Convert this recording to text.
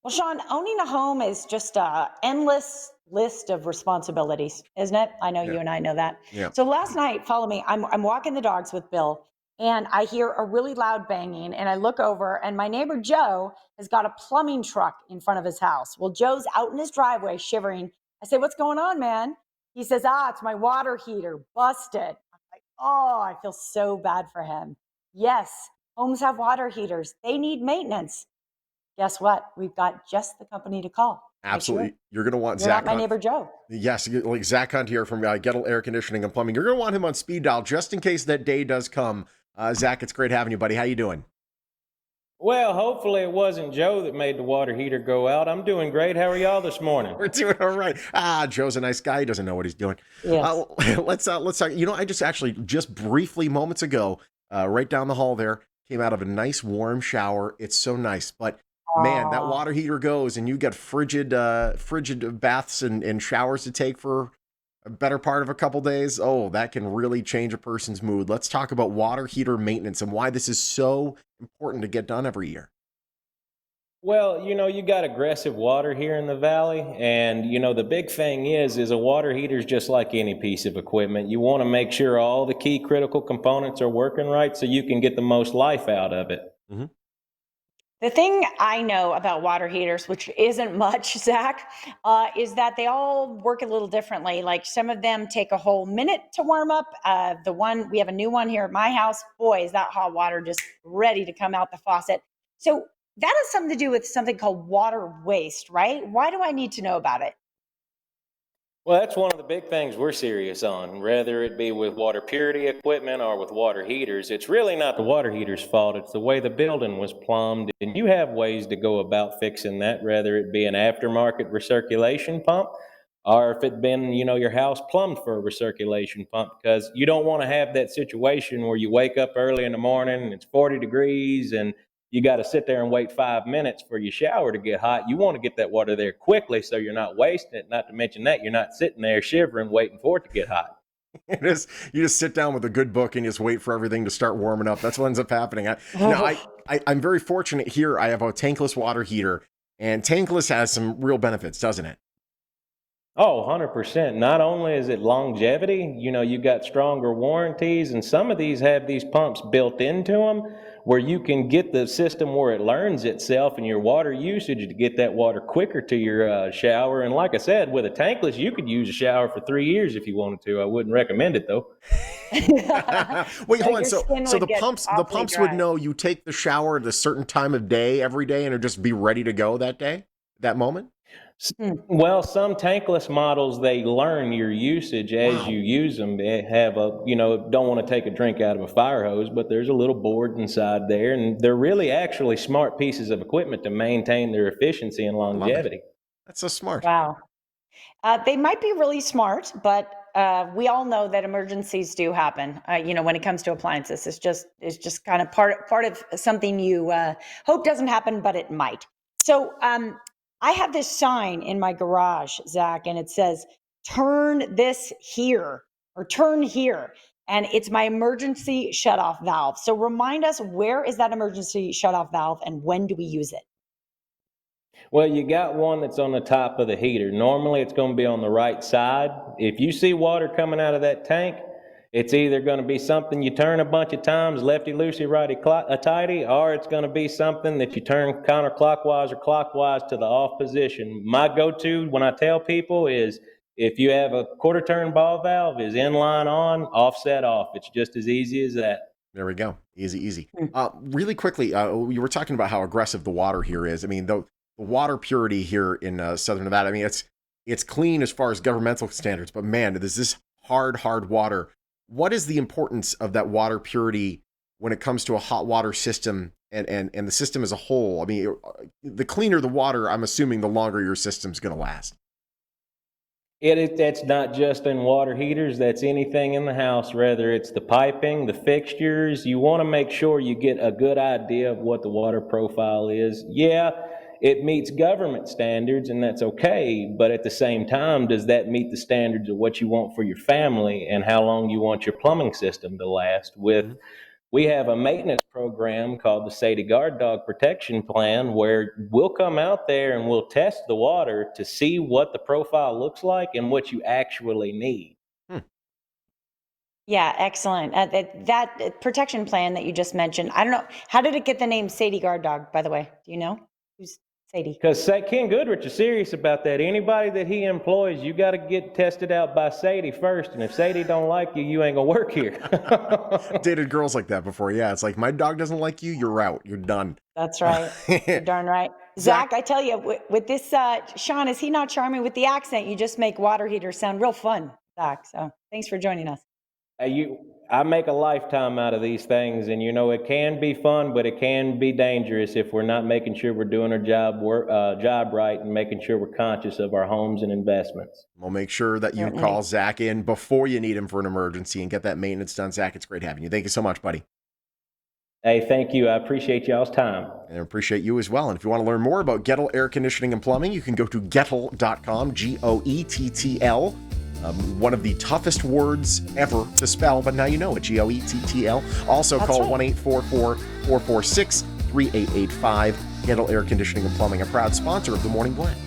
Well, Sean, owning a home is just a endless list of responsibilities, isn't it? I know Yeah. you and I know that. Yeah. So last night, follow me. I'm walking the dogs with Bill, and I hear a really loud banging, and I look over, and my neighbor Joe has got a plumbing truck in front of his house. Well, Joe's out in his driveway shivering. I say, "What's going on, man?" He says, "It's my water heater busted." I'm like, "Oh, I feel so bad for him." Yes, homes have water heaters. They need maintenance. Guess what? We've got just the company to call right here. Absolutely. You're going to want You're not Zach my Hunt. neighbor Joe. Yes, like Zach Hunt here from Goettl Air Conditioning and Plumbing. You're going to want him on speed dial just in case that day does come. Zach, it's great having you, buddy. How you doing? Well, hopefully it wasn't Joe that made the water heater go out. I'm doing great. How are y'all this morning? We're doing all right. Joe's a nice guy. He doesn't know what he's doing. Yes. Let's talk. I just briefly moments ago, right down the hall there, came out of a nice warm shower. It's so nice, but man, that Oh, water heater goes, and you got frigid baths and showers to take for a better part of a couple days. Oh, that can really change a person's mood. Let's talk about water heater maintenance and why this is so important to get done every year. Well, you got aggressive water here in the valley, and the big thing is a water heater is just like any piece of equipment. You want to make sure all the key critical components are working right so you can get the most life out of it. Mm-hmm. the thing I know about water heaters, which isn't much, Zach, is that they all work a little differently. Like some of them take a whole minute to warm up. We have a new one here at my house. Boy, is that hot water just ready to come out the faucet. So that has something to do with something called water waste, right? Why do I need to know about it? Well, that's one of the big things we're serious on, whether it be with water purity equipment or with water heaters. It's really not the water heater's fault. It's the way the building was plumbed. And you have ways to go about fixing that, whether it be an aftermarket recirculation pump or if it been, your house plumbed for a recirculation pump, because you don't want to have that situation where you wake up early in the morning and it's 40 degrees and you got to sit there and wait 5 minutes for your shower to get hot. You want to get that water there quickly so you're not wasting it. Not to mention that you're not sitting there shivering waiting for it to get hot. You just sit down with a good book and just wait for everything to start warming up. That's what ends up happening. I'm very fortunate here. I have a tankless water heater, and tankless has some real benefits, doesn't it? Oh, 100%. Not only is it longevity, you got stronger warranties, and some of these have these pumps built into them where you can get the system where it learns itself and your water usage to get that water quicker to your shower. And like I said, with a tankless, you could use a shower for 3 years if you wanted to. I wouldn't recommend it though. Wait, So hold on. your skin So would the get awfully pumps would dry. know you take the shower at a certain time of day every day, and it'll just be ready to go that day, that moment. Hmm. Well, some tankless models, they learn your usage as you Wow. use them. They have don't want to take a drink out of a fire hose, but there's a little board inside there, and they're really actually smart pieces of equipment to maintain their efficiency and I love it. longevity. That's so smart. Wow. They might be really smart, but we all know that emergencies do happen. When it comes to appliances, it's just kind of part of something you hope doesn't happen, but it might. So I have this sign in my garage, Zach, and it says "Turn this here" or "Turn here," and it's my emergency shutoff valve. So remind us, where is that emergency shutoff valve, and when do we use it? Well, you got one that's on the top of the heater. Normally, it's going to be on the right side. If you see water coming out of that tank, it's either going to be something you turn a bunch of times, lefty loosey, righty tighty, or it's going to be something that you turn counterclockwise or clockwise to the off position. My go-to when I tell people is if you have a quarter turn ball valve, is inline on, offset off. It's just as easy as that. There we go. Easy, easy. Hmm. Really quickly, you were talking about how aggressive the water here is. I mean, the water purity here in Southern Nevada, I mean, it's clean as far as governmental standards, but man, there's this hard water. What is the importance of that water purity when it comes to a hot water system and the system as a whole? I mean, the cleaner the water, I'm assuming the longer your system's going to last. That's not just in water heaters, that's anything in the house, whether it's the piping, the fixtures. You want to make sure you get a good idea of what the water profile is. Yeah, it meets government standards, and that's okay, but at the same time, does that meet the standards of what you want for your family and how long you want your plumbing system to last? With We have a maintenance program called the Sadie Guard Dog Protection Plan where we'll come out there and we'll test the water to see what the profile looks like and what you actually need. Hmm. Yeah, excellent. That protection plan that you just mentioned, I don't know, how did it get the name Sadie Guard Dog, by the way? Do you know? Who's Sadie? Because Ken Goodrich is serious about that. Anybody that he employs, you got to get tested out by Sadie first. And if Sadie don't like you, you ain't going to work here. Dated girls like that before. Yeah, it's like, my dog doesn't like you, you're out. You're done. That's right. You're darn right. Zach, I tell you, with this, Sean, is he not charming? With the accent, you just make water heaters sound real fun, Zach. So thanks for joining us. I make a lifetime out of these things, and it can be fun, but it can be dangerous if we're not making sure we're doing our job right and making sure we're conscious of our homes and investments. We'll make sure that you Certainly. call Zach in before you need him for an emergency and get that maintenance done. Zach, it's great having you. Thank you so much, buddy. Hey, thank you. I appreciate y'all's time. And I appreciate you as well. And if you want to learn more about Goettl Air Conditioning and Plumbing, you can go to Goettl.com, Goettl. One of the toughest words ever to spell, but now you know it, Goettl. Also That's call right. 1-844-446-3885. Goettl Air Conditioning and Plumbing, a proud sponsor of the Morning Blend.